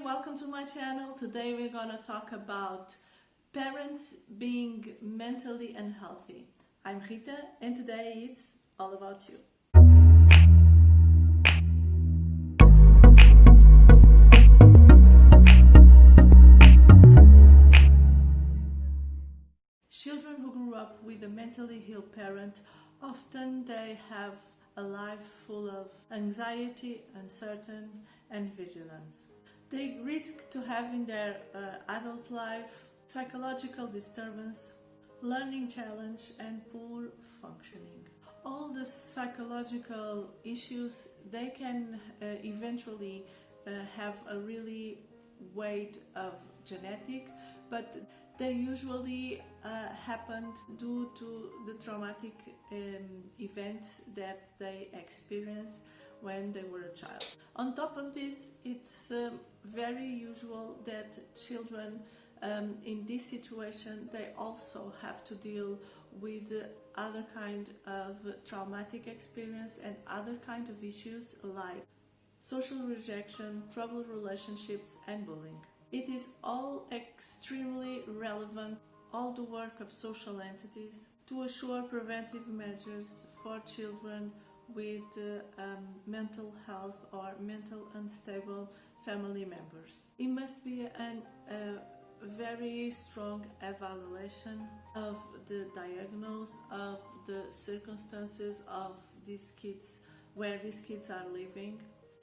welcome to my channel. Today we're gonna talk about parents being mentally unhealthy. I'm Rita and today it's all about you. Children who grew up with a mentally ill parent, often they have a life full of anxiety, uncertainty and vigilance. They risk to have in their adult life psychological disturbance, learning challenge and poor functioning. All the psychological issues, they can eventually have a really weight of genetic, but they usually happened due to the traumatic events that they experienced when they were a child. On top of this, it's very usual that children in this situation, they also have to deal with other kind of traumatic experience and other kind of issues like social rejection, troubled relationships and bullying. It is all extremely relevant, all the work of social entities, to assure preventive measures for children with mental health or mental unstable family members. It must be a very strong evaluation of the diagnosis, of the circumstances of these kids, where these kids are living,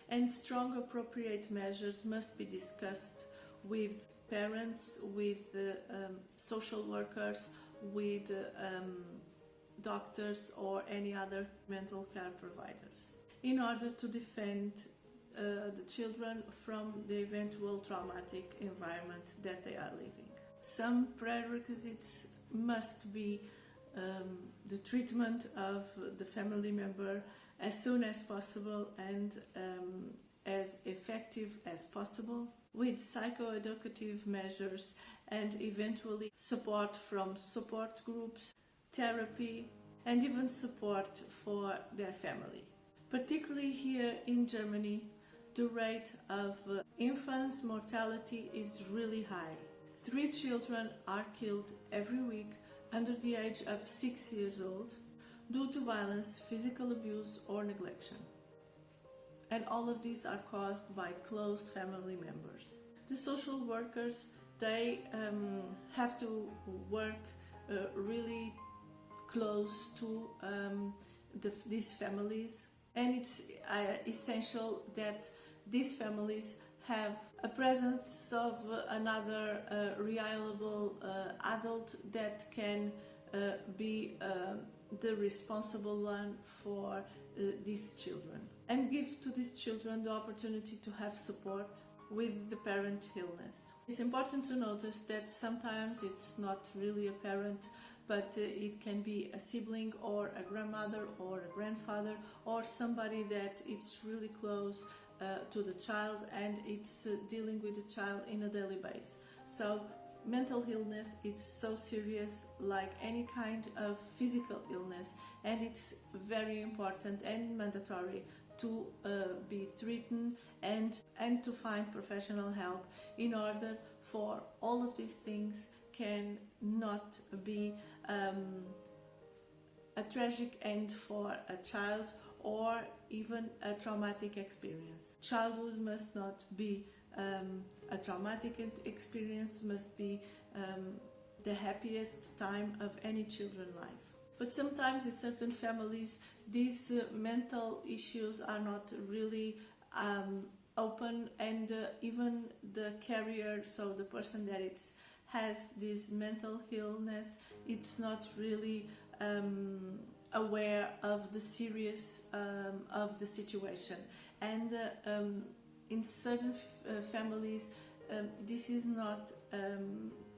and strong appropriate measures must be discussed with parents, with social workers, with doctors or any other mental care providers in order to defend the children from the eventual traumatic environment that they are living. Some prerequisites must be the treatment of the family member as soon as possible and as effective as possible, with psychoeducative measures and eventually support from support groups, therapy and even support for their family. Particularly here in Germany, the rate of infant mortality is really high. 3 children are killed every week under the age of 6 years old due to violence, physical abuse or neglect. And all of these are caused by close family members. The social workers, they have to work really close to these families, and it's essential that these families have a presence of another reliable adult that can be the responsible one for these children, and give to these children the opportunity to have support with the parent illness. It's important to notice that sometimes it's not really a parent, but it can be a sibling or a grandmother or a grandfather or somebody that it's really close to the child and it's dealing with the child in a daily basis. So mental illness is so serious like any kind of physical illness, and it's very important and mandatory to be treated and to find professional help in order for all of these things can not be a tragic end for a child or even a traumatic experience. Childhood must not be a traumatic experience, must be the happiest time of any children's life. But sometimes in certain families, these mental issues are not really open, and even the carrier, so the person that has this mental illness, it's not really aware of the serious of the situation. And in certain families, this is not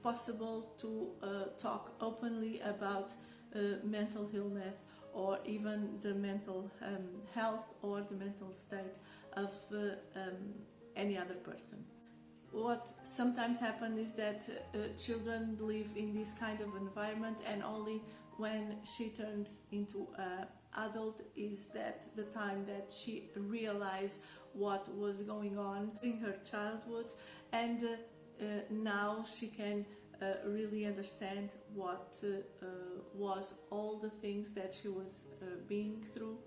possible to talk openly about mental illness or even the mental health or the mental state of any other person. What sometimes happens is that children live in this kind of environment, and only when she turns into adult is that the time that she realizes what was going on in her childhood, and now she can really understand what was all the things that she was being through.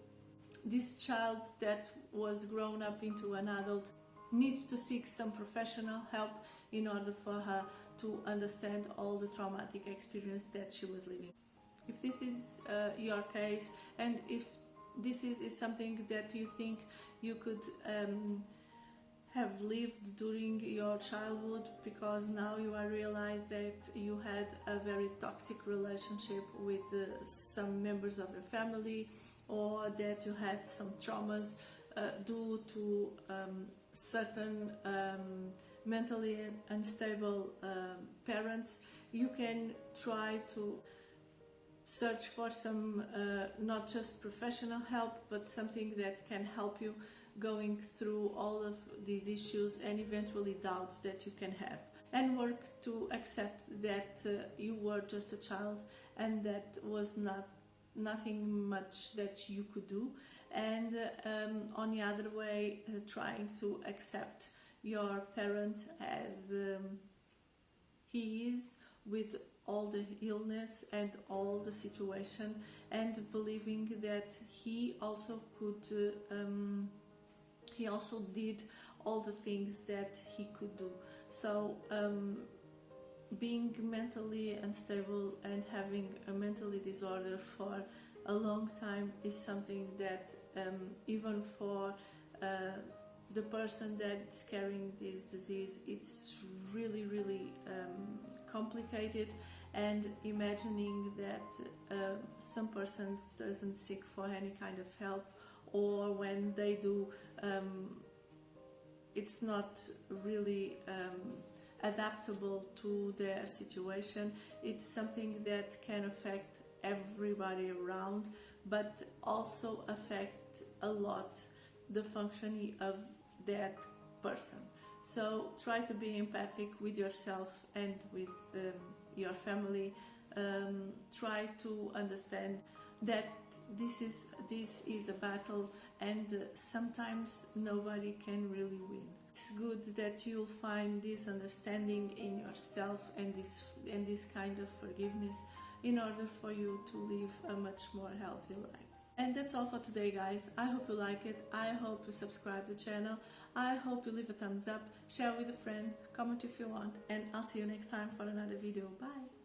This child that was grown up into an adult needs to seek some professional help in order for her to understand all the traumatic experience that she was living. If this is your case, and if this is something that you think you could have lived during your childhood, because now you are realize that you had a very toxic relationship with some members of your family, or that you had some traumas due to certain mentally unstable parents, you can try to search for some not just professional help, but something that can help you going through all of these issues and eventually doubts that you can have, and work to accept that you were just a child and that was nothing much that you could do, and on the other way, trying to accept your parent as he is, with all the illness and all the situation, and believing that he also could he also did all the things that he could do. So being mentally unstable and having a mentally disorder for a long time is something that even for the person that's carrying this disease, it's really complicated. And imagining that some persons doesn't seek for any kind of help, or when they do, it's not really adaptable to their situation. It's something that can affect everybody around, but also affect a lot the functioning of that person. So try to be empathic with yourself and with your family. Try to understand that this is a battle, and sometimes nobody can really win. It's good that you'll find this understanding in yourself and this kind of forgiveness in order for you to live a much more healthy life. And that's all for today, guys. I hope you like it. I hope you subscribe to the channel. I hope you leave a thumbs up, share with a friend, comment if you want, and I'll see you next time for another video. Bye!